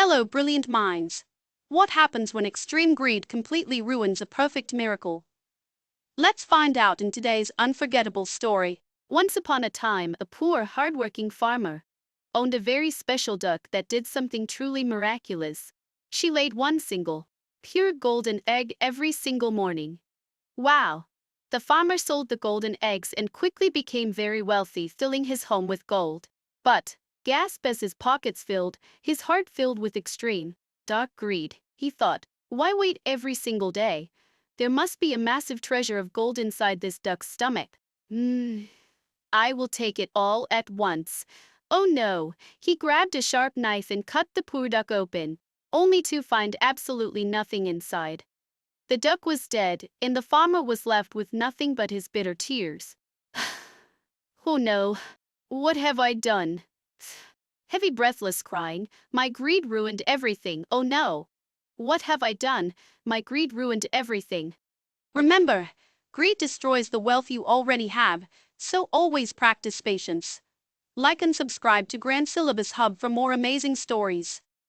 Hello, brilliant minds. What happens when extreme greed completely ruins a perfect miracle? Let's find out in today's unforgettable story. Once upon a time, a poor, hardworking farmer owned a very special duck that did something truly miraculous. She laid one single, pure golden egg every single morning. Wow! The farmer sold the golden eggs and quickly became very wealthy, filling his home with gold. But, gasp as his pockets filled, his heart filled with extreme, dark greed. He thought, why wait every single day? There must be a massive treasure of gold inside this duck's stomach. I will take it all at once. Oh no! He grabbed a sharp knife and cut the poor duck open, only to find absolutely nothing inside. The duck was dead, and the farmer was left with nothing but his bitter tears. Oh no! What have I done? Heavy breathless crying, my greed ruined everything. Oh no! What have I done? My greed ruined everything. Remember, greed destroys the wealth you already have, so always practice patience. Like and subscribe to GRADE Syllabus Hub for more amazing stories.